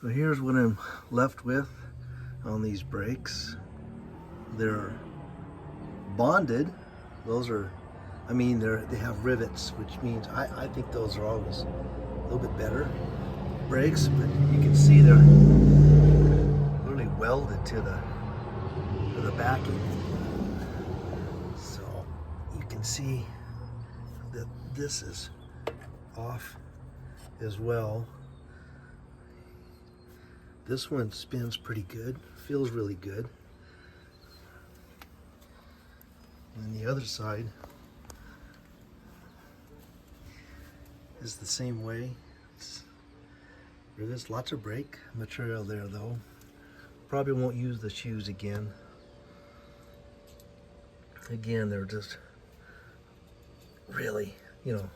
So here's what I'm left with on these brakes. They're bonded. Those are, I mean, they have rivets, which means I think those are always a little bit better brakes, but you can see they're really welded to the backing. So you can see that this is off as well. This one spins pretty good, feels really good. And the other side is the same way. There's lots of brake material there though. Probably won't use the shoes again. Again, they're just really, you know,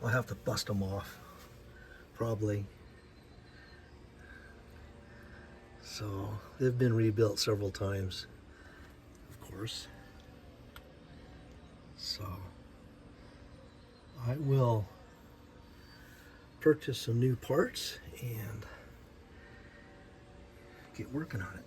I'll have to bust them off, probably. So they've been rebuilt several times, of course. So I will purchase some new parts and get working on it.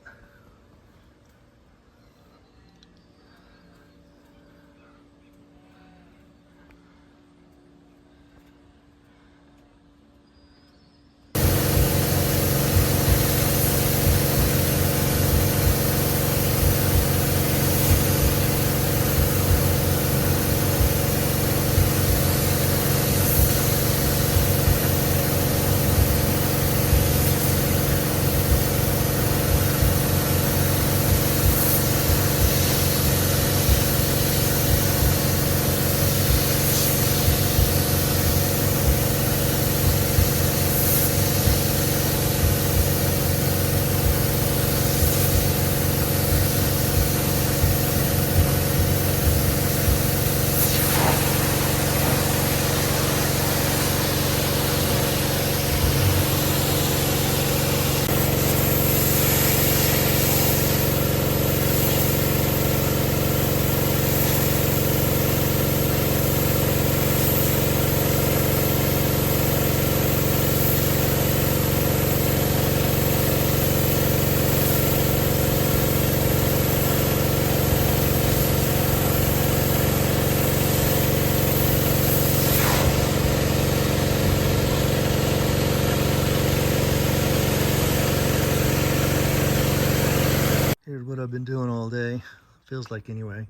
Here's what I've been doing all day, feels like anyway,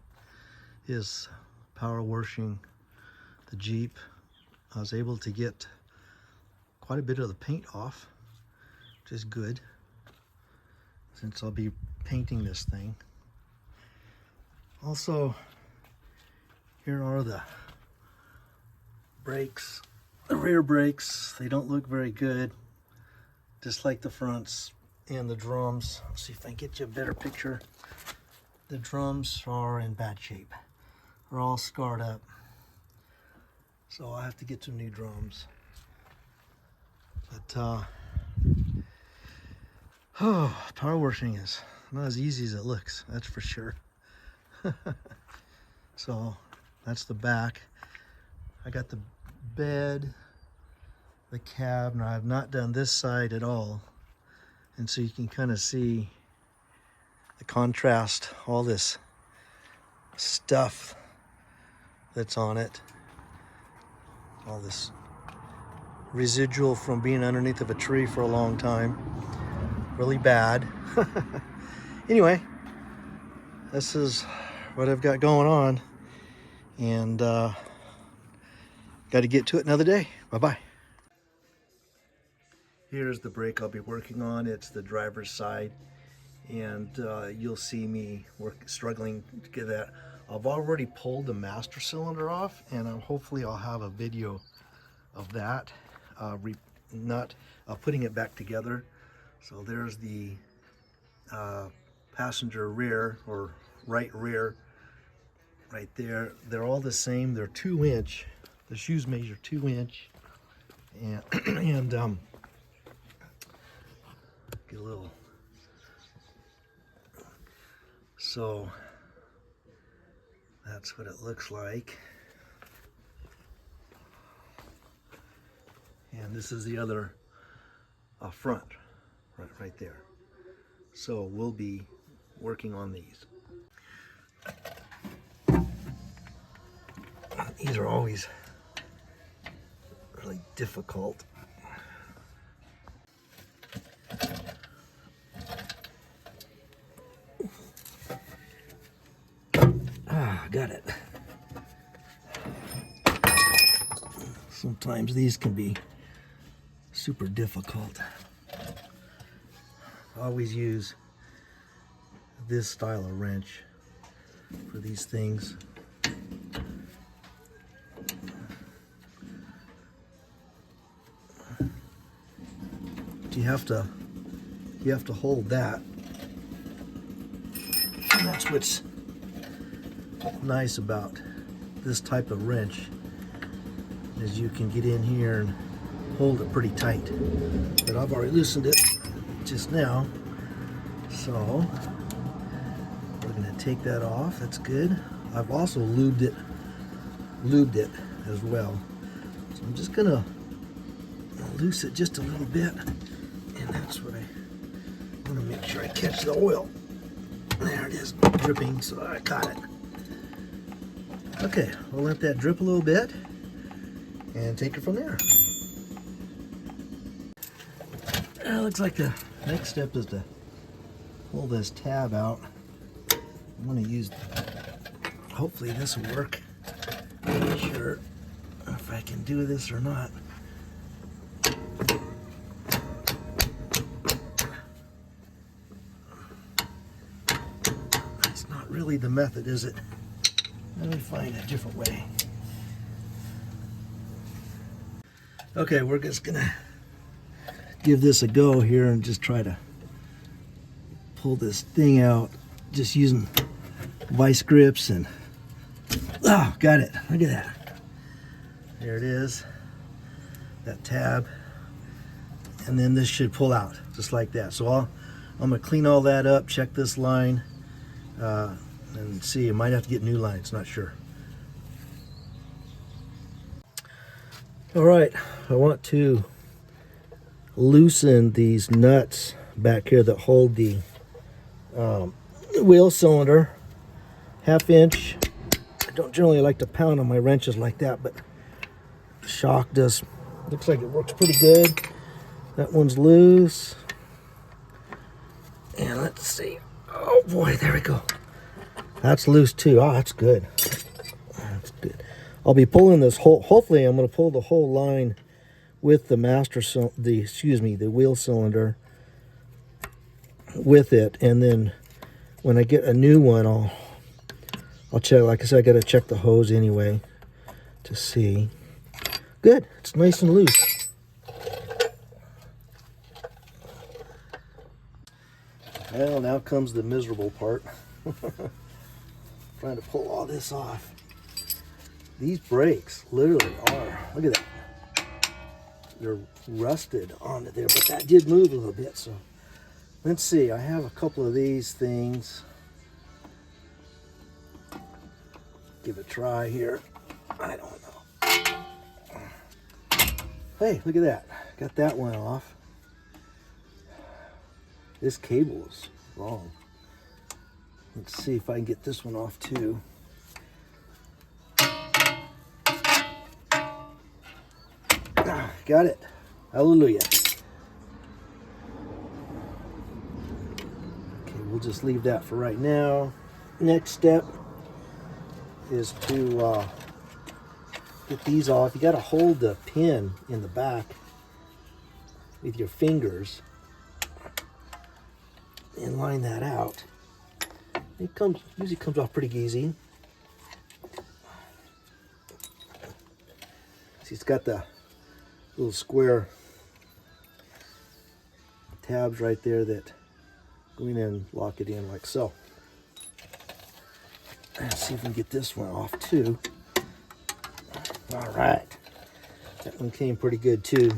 is power washing the Jeep. I was able to get quite a bit of the paint off, which is good, since I'll be painting this thing. Also, here are the brakes, the rear brakes. They don't look very good, just like the fronts. And the drums, let's see if I can get you a better picture. The drums are in bad shape. They're all scarred up. So I have to get some new drums. But power washing is not as easy as it looks, that's for sure. So that's the back. I got the bed, the cab. Now I've not done this side at all. And so you can kind of see the contrast, all this stuff that's on it, all this residual from being underneath of a tree for a long time, really bad. Anyway, this is what I've got going on, and got to get to it another day. Bye-bye. Here's the brake I'll be working on. It's the driver's side, and you'll see me struggling to get that. I've already pulled the master cylinder off, and hopefully I'll have a video of that, putting it back together. So there's the passenger rear, or right rear, right there. They're all the same. They're 2-inch. The shoes measure 2-inch, and get a little. So that's what it looks like. And this is the other front right there. So we'll be working on these. These are always really difficult. Got it. Sometimes these can be super difficult. I always use this style of wrench for these things. You have to hold that. And that's what's nice about this type of wrench, is you can get in here and hold it pretty tight. But I've already loosened it just now, so we're going to take that off. That's good. I've also lubed it as well. So I'm just going to loose it just a little bit, and that's what I want to make sure I catch the oil. There it is, dripping, so I caught it. Okay, we'll let that drip a little bit and take it from there. Looks like the next step is to pull this tab out. I'm going to use, hopefully this will work. I'm not sure if I can do this or not. It's not really the method, is it? Let me find a different way. Okay, we're just gonna give this a go here and just try to pull this thing out just using vice grips, and got it. Look at that. There it is, that tab, and then this should pull out just like that. So I'm gonna clean all that up, check this line, and see. I might have to get new lines, not sure. All right, I want to loosen these nuts back here that hold the wheel cylinder. 1/2 inch. I don't generally like to pound on my wrenches like that, but the shock does. Looks like it works pretty good. That one's loose. And let's see. Oh boy, there we go. That's loose too. Oh, that's good. That's good. I'll be pulling this whole. Hopefully, I'm going to pull the whole line with the the wheel cylinder with it, and then when I get a new one, I'll check. Like I said, I got to check the hose anyway to see. Good. It's nice and loose. Well, now comes the miserable part. Trying to pull all this off. These brakes literally are, look at that. They're rusted onto there, but that did move a little bit. So let's see, I have a couple of these things. Give it a try here. I don't know. Hey, look at that. Got that one off. This cable is wrong. Let's see if I can get this one off too. Got it. Hallelujah. Okay, we'll just leave that for right now. Next step is to get these off. You got to hold the pin in the back with your fingers and line that out. It usually comes off pretty easy. See, it's got the little square tabs right there that go in and lock it in like so. Let's see if we can get this one off too. All right, that one came pretty good too.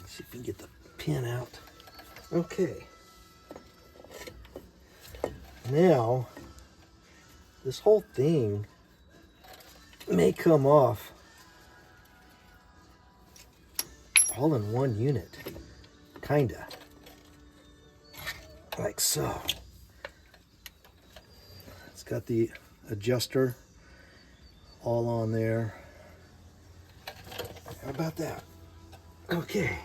Let's see if we can get the pin out. Okay. Now, this whole thing may come off all in one unit, kinda, like so. It's got the adjuster all on there. How about that? Okay.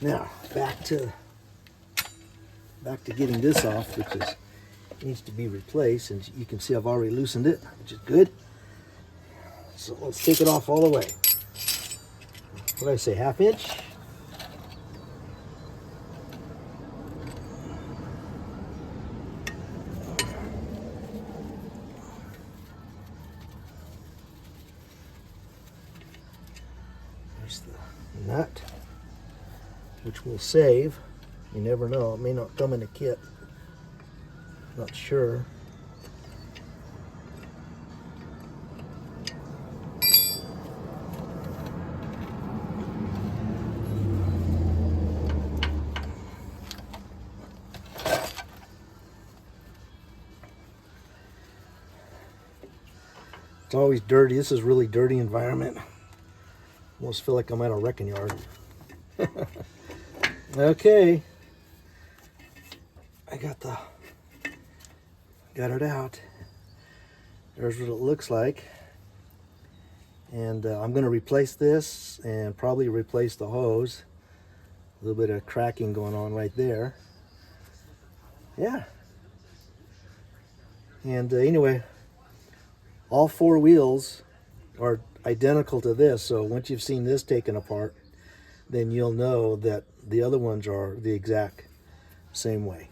Now back to getting this off, which needs to be replaced, and you can see I've already loosened it, which is good. So let's take it off all the way. What did I say, 1/2 inch? There's the nut, which we'll save. You never know, it may not come in a kit. Not sure. It's always dirty. This is really dirty environment. Almost feel like I'm at a wrecking yard. Okay. I got it out. There's what it looks like. And I'm going to replace this and probably replace the hose. A little bit of cracking going on right there. Yeah. And anyway, all 4 wheels are identical to this. So once you've seen this taken apart, then you'll know that the other ones are the exact same way.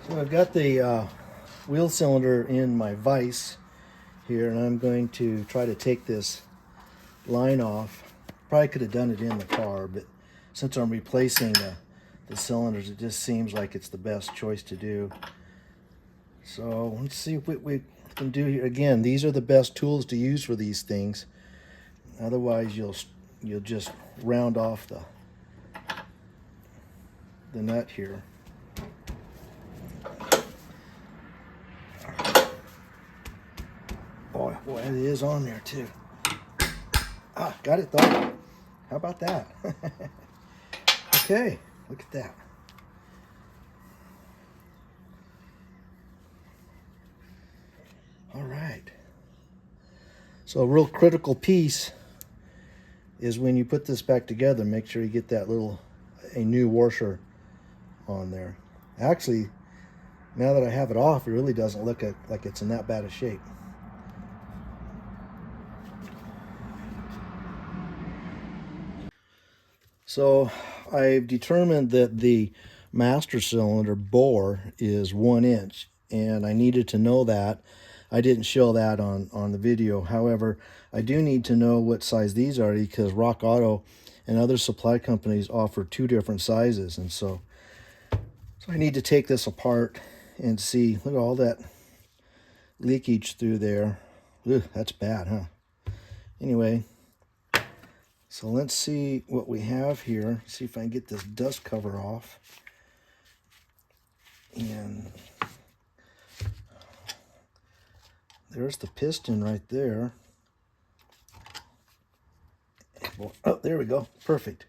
So I've got the wheel cylinder in my vise here, and I'm going to try to take this line off. Probably could have done it in the car, but since I'm replacing the cylinders, it just seems like it's the best choice to do. So let's see what we can do here. Again, these are the best tools to use for these things. Otherwise, you'll just round off the nut here. Boy, it is on there too. Ah, got it though. How about that? Okay, look at that. All right. So a real critical piece is when you put this back together, make sure you get that a new washer on there. Actually, now that I have it off, it really doesn't look like it's in that bad a shape. So I've determined that the master cylinder bore is 1 inch, and I needed to know that. I didn't show that on the video. However, I do need to know what size these are, because Rock Auto and other supply companies offer 2 different sizes. And so I need to take this apart and see. Look at all that leakage through there. Ugh, that's bad, huh? Anyway, so let's see what we have here. See if I can get this dust cover off. And there's the piston right there. Oh, there we go. Perfect.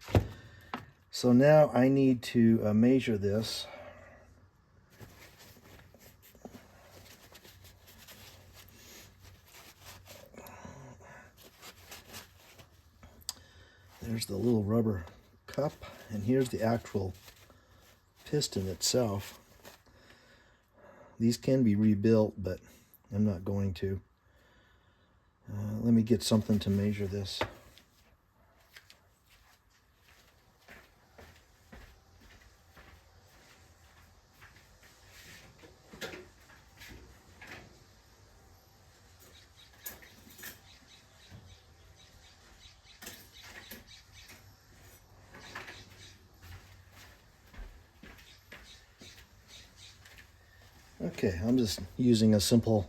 So now I need to measure this. There's the little rubber cup, and here's the actual piston itself. These can be rebuilt, but I'm not going to. Let me get something to measure this. Okay, I'm just using a simple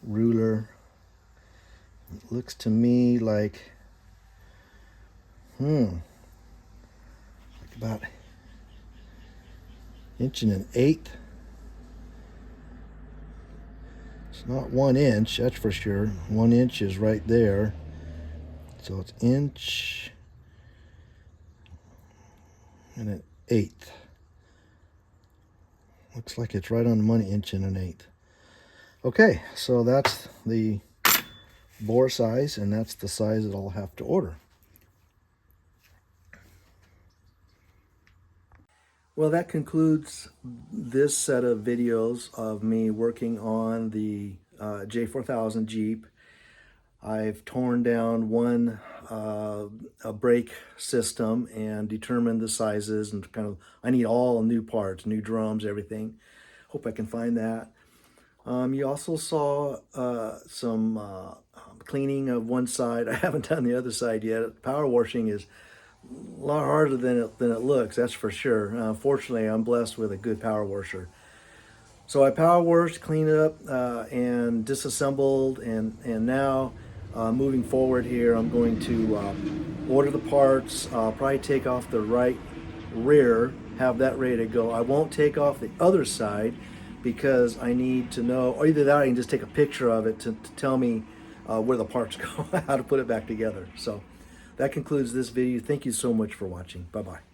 ruler. It looks to me like, about 1 1/8. It's not 1 inch, that's for sure. 1 inch is right there. So it's 1 1/8. Looks like it's right on the money, 1 1/8. Okay, so that's the bore size, and that's the size that I'll have to order. Well, that concludes this set of videos of me working on the J4000 Jeep. I've torn down one a brake system and determined the sizes and kind of, I need all new parts, new drums, everything. Hope I can find that. You also saw some cleaning of one side. I haven't done the other side yet. Power washing is a lot harder than it looks, that's for sure. Fortunately, I'm blessed with a good power washer. So I power washed, cleaned up, and disassembled, and now moving forward here, I'm going to order the parts, probably take off the right rear, have that ready to go. I won't take off the other side because I need to know, or either that or I can just take a picture of it to tell me where the parts go, how to put it back together. So that concludes this video. Thank you so much for watching. Bye-bye.